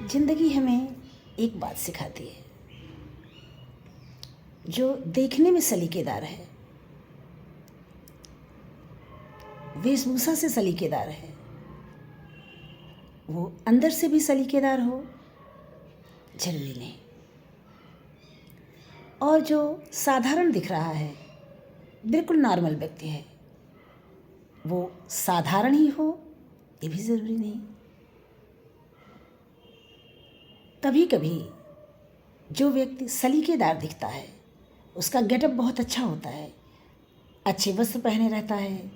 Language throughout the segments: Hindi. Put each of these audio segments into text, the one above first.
जिंदगी हमें एक बात सिखाती है, जो देखने में सलीकेदार है, वेशभूषा से सलीकेदार है, वो अंदर से भी सलीकेदार हो जरूरी नहीं। और जो साधारण दिख रहा है, बिल्कुल नॉर्मल व्यक्ति है, वो साधारण ही हो ये भी ज़रूरी नहीं। कभी कभी जो व्यक्ति सलीकेदार दिखता है, उसका गेटअप बहुत अच्छा होता है, अच्छे वस्त्र पहने रहता है,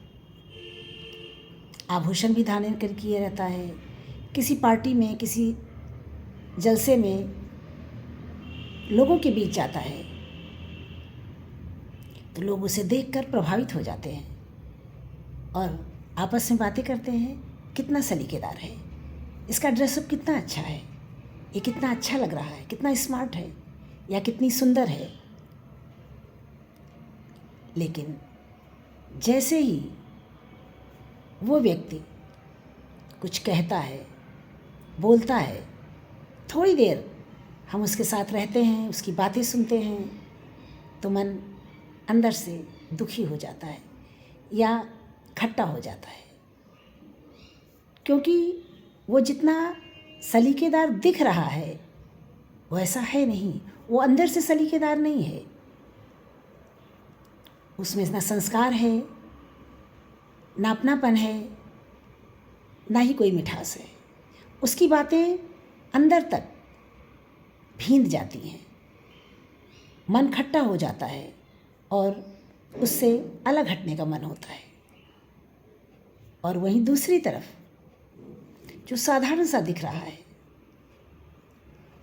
आभूषण भी धारण कर किए रहता है, किसी पार्टी में किसी जलसे में लोगों के बीच जाता है तो लोग उसे देखकर प्रभावित हो जाते हैं और आपस में बातें करते हैं, कितना सलीकेदार है, इसका ड्रेसअप कितना अच्छा है, ये कितना अच्छा लग रहा है, कितना स्मार्ट है या कितनी सुंदर है। लेकिन जैसे ही वो व्यक्ति कुछ कहता है, बोलता है, थोड़ी देर हम उसके साथ रहते हैं, उसकी बातें सुनते हैं, तो मन अंदर से दुखी हो जाता है या खट्टा हो जाता है, क्योंकि वो जितना सलीकेदार दिख रहा है वो ऐसा है नहीं, वो अंदर से सलीकेदार नहीं है। उसमें ना संस्कार है, ना अपनापन है, ना ही कोई मिठास है। उसकी बातें अंदर तक भींग जाती हैं, मन खट्टा हो जाता है और उससे अलग हटने का मन होता है। और वहीं दूसरी तरफ जो साधारण सा दिख रहा है,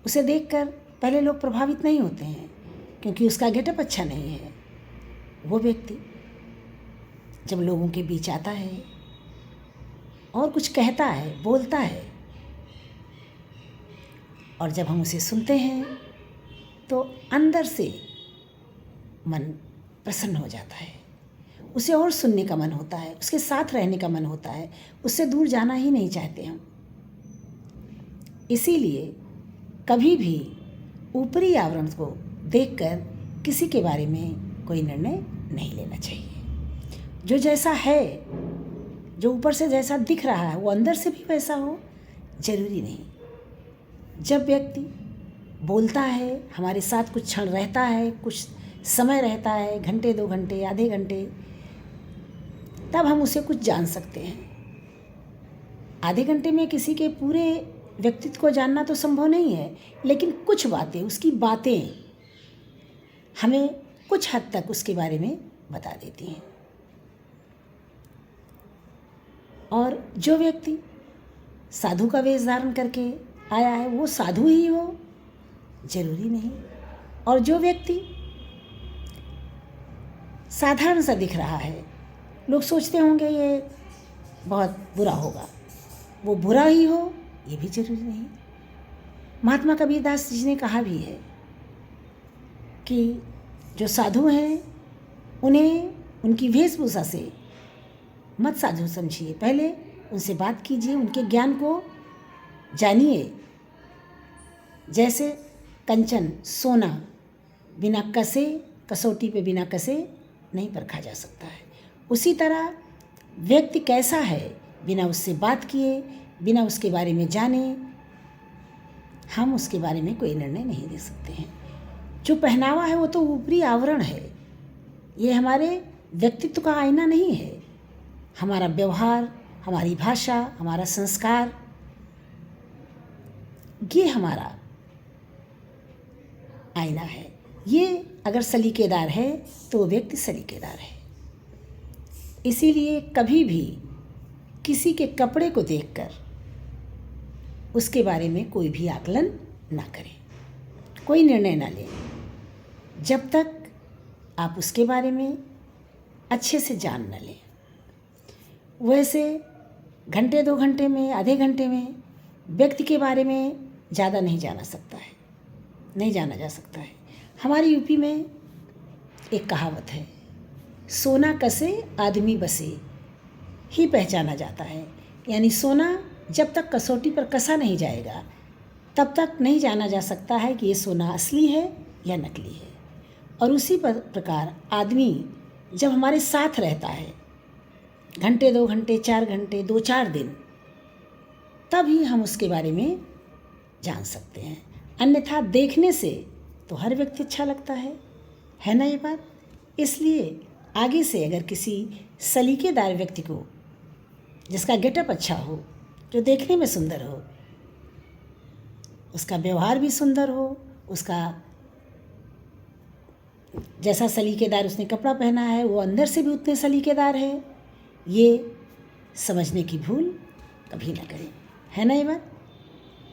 उसे देखकर पहले लोग प्रभावित नहीं होते हैं क्योंकि उसका गेटअप अच्छा नहीं है। वो व्यक्ति जब लोगों के बीच आता है और कुछ कहता है, बोलता है, और जब हम उसे सुनते हैं तो अंदर से मन प्रसन्न हो जाता है, उसे और सुनने का मन होता है, उसके साथ रहने का मन होता है, उससे दूर जाना ही नहीं चाहते हम। इसीलिए कभी भी ऊपरी आवरण को देखकर किसी के बारे में कोई निर्णय नहीं लेना चाहिए। जो जैसा है, जो ऊपर से जैसा दिख रहा है, वो अंदर से भी वैसा हो जरूरी नहीं। जब व्यक्ति बोलता है, हमारे साथ कुछ क्षण रहता है, कुछ समय रहता है, घंटे, 2 घंटे, आधे घंटे, तब हम उसे कुछ जान सकते हैं। आधे घंटे में किसी के पूरे व्यक्तित्व को जानना तो संभव नहीं है, लेकिन कुछ बातें, उसकी बातें हमें कुछ हद तक उसके बारे में बता देती हैं। और जो व्यक्ति साधु का वेश धारण करके आया है, वो साधु ही हो जरूरी नहीं। और जो व्यक्ति साधारण सा दिख रहा है, लोग सोचते होंगे ये बहुत बुरा होगा, वो बुरा ही हो ये भी जरूरी नहीं। महात्मा कबीरदास जी ने कहा भी है कि जो साधु हैं उन्हें उनकी वेशभूषा से मत साधु समझिए, पहले उनसे बात कीजिए, उनके ज्ञान को जानिए। जैसे कंचन, सोना बिना कसे, कसौटी पे बिना कसे नहीं परखा जा सकता है, उसी तरह व्यक्ति कैसा है बिना उससे बात किए, बिना उसके बारे में जाने हम उसके बारे में कोई निर्णय नहीं दे सकते हैं। जो पहनावा है वो तो ऊपरी आवरण है, ये हमारे व्यक्तित्व का आईना नहीं है। हमारा व्यवहार, हमारी भाषा, हमारा संस्कार, ये हमारा आईना है। ये अगर सलीकेदार है तो व्यक्ति सलीकेदार है। इसीलिए कभी भी किसी के कपड़े को देखकर उसके बारे में कोई भी आकलन ना करें, कोई निर्णय ना लें, जब तक आप उसके बारे में अच्छे से जान न लें। वैसे घंटे, 2 घंटे में, आधे घंटे में व्यक्ति के बारे में ज़्यादा नहीं जाना सकता है, नहीं जाना जा सकता है। हमारी यूपी में एक कहावत है, सोना कसे आदमी बसे ही पहचाना जाता है। यानी सोना जब तक कसौटी पर कसा नहीं जाएगा तब तक नहीं जाना जा सकता है कि ये सोना असली है या नकली है। और उसी प्रकार आदमी जब हमारे साथ रहता है घंटे 2 घंटे 4 घंटे 2-4 दिन, तभी हम उसके बारे में जान सकते हैं। अन्यथा देखने से तो हर व्यक्ति अच्छा लगता है ना ये बात। इसलिए आगे से अगर किसी सलीकेदार व्यक्ति को, जिसका गेटअप अच्छा हो, जो देखने में सुंदर हो, उसका व्यवहार भी सुंदर हो, उसका जैसा सलीकेदार उसने कपड़ा पहना है वो अंदर से भी उतने सलीकेदार है, ये समझने की भूल कभी ना करें, है ना ये बात।